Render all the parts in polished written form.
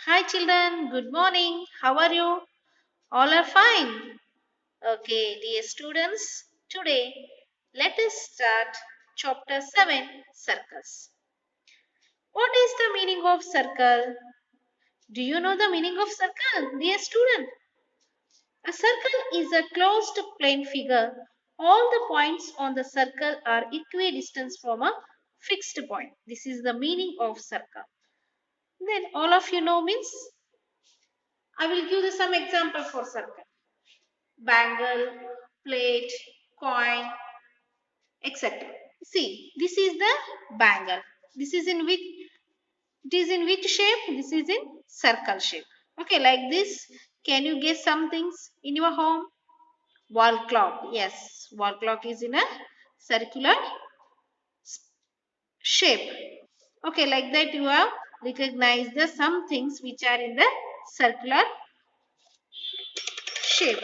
Hi children, good morning. How are you? All are fine. Okay, dear students, today let us start chapter 7 circles. What is the meaning of circle? Do you know the meaning of circle, dear student? A circle is a closed plane figure. All the points on the circle are equidistant from a fixed point. This is the meaning of circle. Then all of you know means I will give you some example for circle. Bangle, plate, coin, etc. See, this is the bangle. This is in which it is in which shape? This is in circle shape. Okay, like this. Can you guess some things in your home? Wall clock. Yes, wall clock is in a circular shape. Okay, like that you have recognized the some things which are in the circular shape.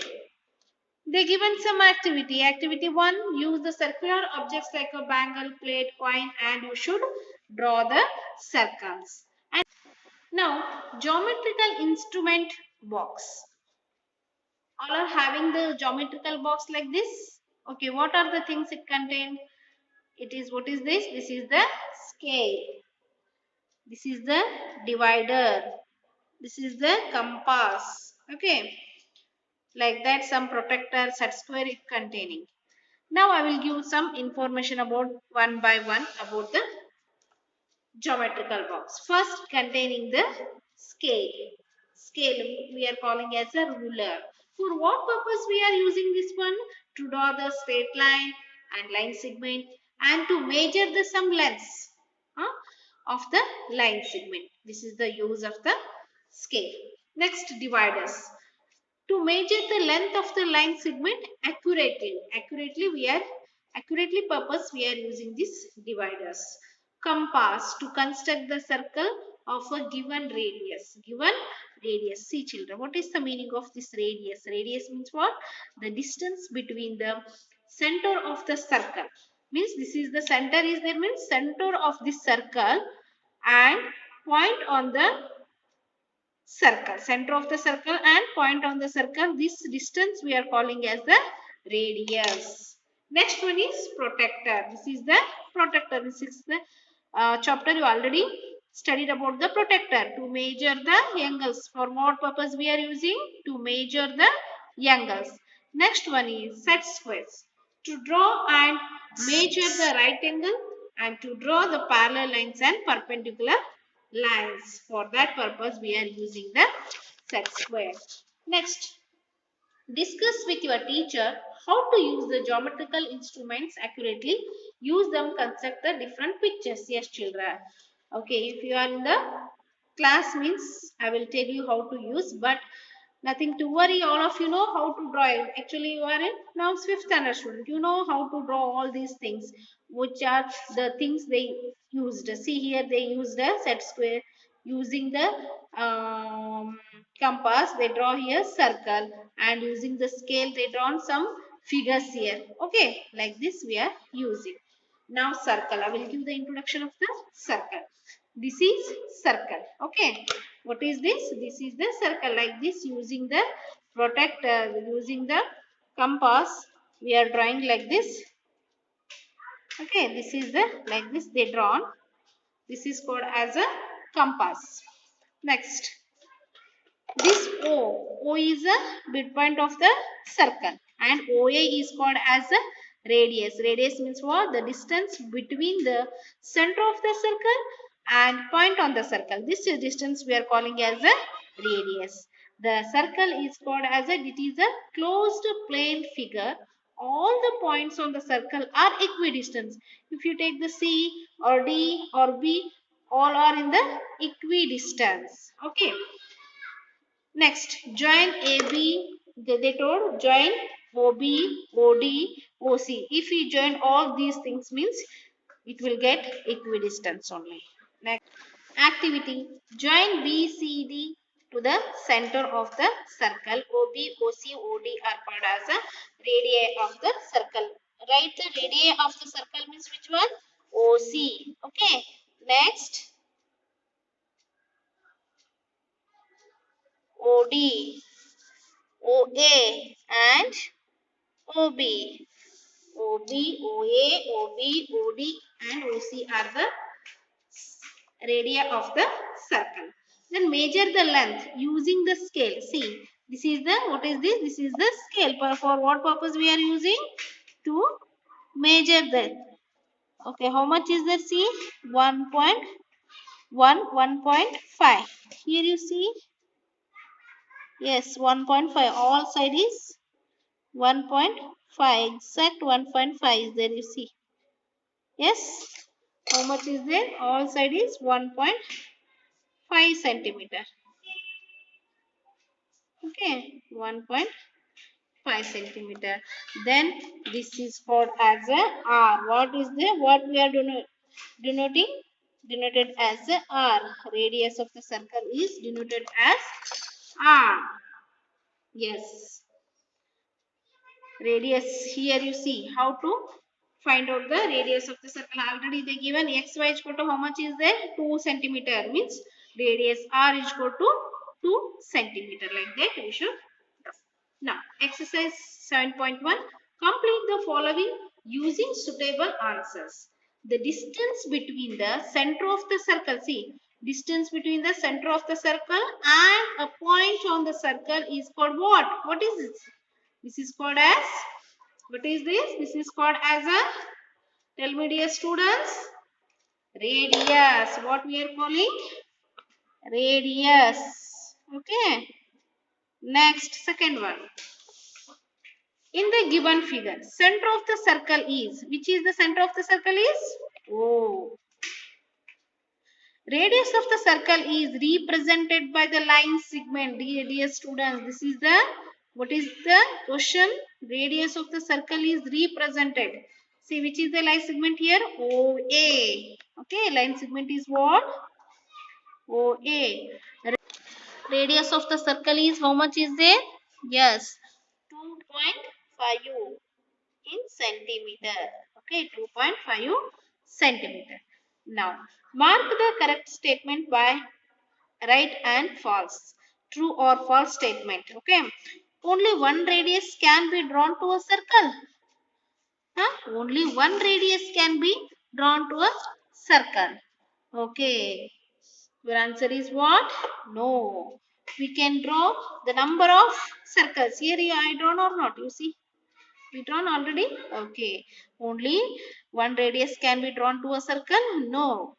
They given some activity. Activity 1, use the circular objects like a bangle, plate, coin and you should draw the circles. And now geometrical instrument box. All are having the geometrical box like this. Okay, what are the things it contained? It is what is this? This is the scale. This is the divider. This is the compass. Okay, like that some protector set square it containing. Now I will give some information about one by one about the geometrical box. First containing the scale. Scale we are calling as a ruler. For what purpose we are using this one? To draw the straight line and line segment and to measure the some lengths of the line segment. This is the use of the scale. Next dividers to measure the length of the line segment accurately purpose we are using these dividers. Compass to construct the circle of a given radius. See children, what is the meaning of this radius means what? The distance between the center of the circle means this is the center is there means center of this circle and point on the circle, center of the circle and point on the circle. This distance we are calling as the radius. Next one is protector. This is the protector. This is the chapter you already studied about the protector to measure the angles. For what purpose we are using? To measure the angles. Next one is set squares. To draw and measure the right angle and to draw the parallel lines and perpendicular lines. For that purpose, we are using the set square. Next, discuss with your teacher how to use the geometrical instruments accurately. Use them, construct the different pictures. Yes, children. Okay, if you are in the class means I will tell you how to use, but nothing to worry. All of you know how to draw it. Actually, you are in now fifth standard student. You know how to draw all these things, which are the things they used. See here, they used a set square using the compass. They draw here circle and using the scale they drawn some figures here. Okay, like this we are using. Now circle. I will give the introduction of the circle. This is circle. Okay. What is this? This is the circle like this using the protector, using the compass. We are drawing like this. Okay. This is the like this they drawn. This is called as a compass. Next. This O is a midpoint of the circle and OA is called as a radius. Radius means what? The distance between the center of the circle and point on the circle. This distance we are calling as a radius. The circle is called as it is a closed plane figure. All the points on the circle are equidistant. If you take the C or D or B, all are in the equidistance. Okay. Next, join AB. They told join OB, OD, OC. If we join all these things means it will get equidistance only. Next, activity. Join BCD to the center of the circle. OB, OC, OD are called as a radii of the circle. Write the radii of the circle means which one? OC. Okay. Next. OD, OA and OB. OB, OA, OB, OD and OC are the radii of the circle. Then measure the length using the scale. See, this is the, what is this? This is the scale. For what purpose we are using? To measure that. Okay, how much is the C? 1.1, 1.5. Here you see, yes, 1.5. All side is 1.5. Exact 1.5 is there, you see. Yes, how much is there? All side is 1.5 centimeter. Okay, 1.5 centimeter. Then this is called as a R. What is the, what we are denoting? Denoted as a R. Radius of the circle is denoted as R. Yes. Radius, here you see how to find out the radius of the circle. Already they given xy is equal to how much is there? 2 centimeter, means radius R is equal to 2 centimeter, like that we should do. Now exercise 7.1, complete the following using suitable answers. The distance between the center of the circle, see, distance between the center of the circle and a point on the circle is called what? What is this? This is called as, what is this? This is called as a, tell me dear students, radius. What we are calling? Radius. Okay. Next, second one. In the given figure, center of the circle is, which is the center of the circle is? O. Radius of the circle is represented by the line segment. Dear students, this is the, what is the question? Radius of the circle is represented. See, which is the line segment here? OA. Okay, line segment is what? OA. Radius of the circle is, how much is there? Yes, 2.5 in centimeter. Okay, 2.5 centimeter. Now, mark the correct statement by right and false. True or false statement. Okay. Only one radius can be drawn to a circle. Huh? Only one radius can be drawn to a circle. Okay. Your answer is what? No. We can draw the number of circles. Here I drawn or not? You see? We drawn already? Okay. Only one radius can be drawn to a circle? No.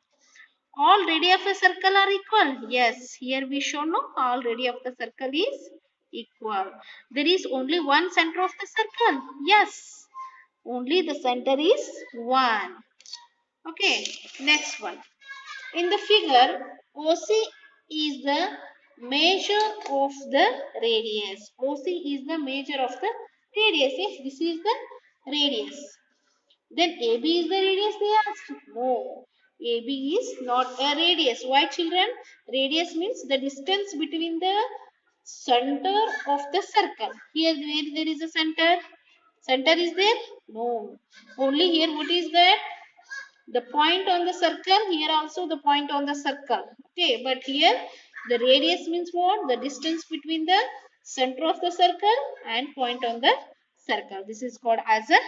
All radii of a circle are equal? Yes. Here we show no. All radii of the circle is equal. There is only one center of the circle? Yes. Only the center is 1. Okay. Next one. In the figure, OC is the measure of the radius. OC is the measure of the radius. If this is the radius, then AB is the radius, they asked. No, AB is not a radius. Why, children? Radius means the distance between the center of the circle. Here where there is a center. Center is there? No. Only here what is that? The point on the circle. Here also the point on the circle. Okay, but here the radius means what? The distance between the center of the circle and point on the circle. This is called as a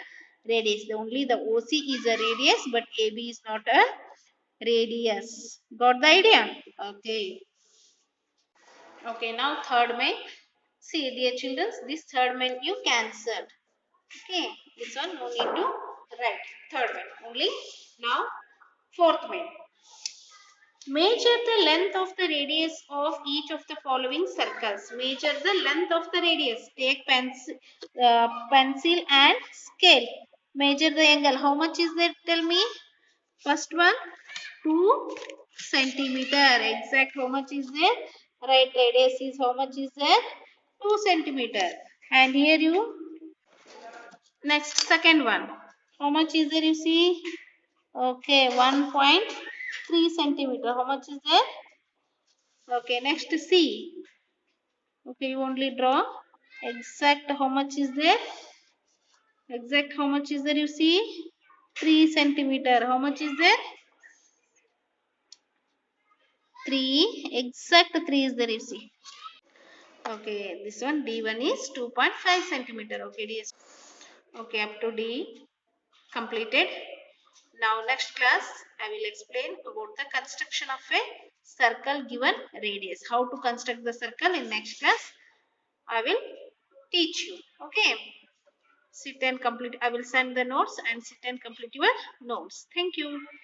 radius. Only the OC is a radius, but AB is not a radius. Got the idea? Okay. Okay, now third main. See, dear children, this third main you cancelled. Okay, this one no need to write. Third main only. Now fourth main. Measure the length of the radius of each of the following circles. Measure the length of the radius. Take pencil and scale. Measure the angle. How much is that? Tell me. First one, 2 centimeter. Exact how much is there? Right, radius is how much is there? 2 centimeter. And here you, next second one. How much is there you see? Okay, 1.3 centimeter. How much is there? Okay, next C. Okay, you only draw exact how much is there? Exact how much is there you see? 3 centimeter. How much is there? 3. Exact 3 is there you see. Okay, this one D1 is 2.5 centimeter. Okay, D is okay up to D completed. Now next class I will explain about the construction of a circle given radius. How to construct the circle in next class I will teach you. Okay. Sit and complete. I will send the notes and sit and complete your notes. Thank you.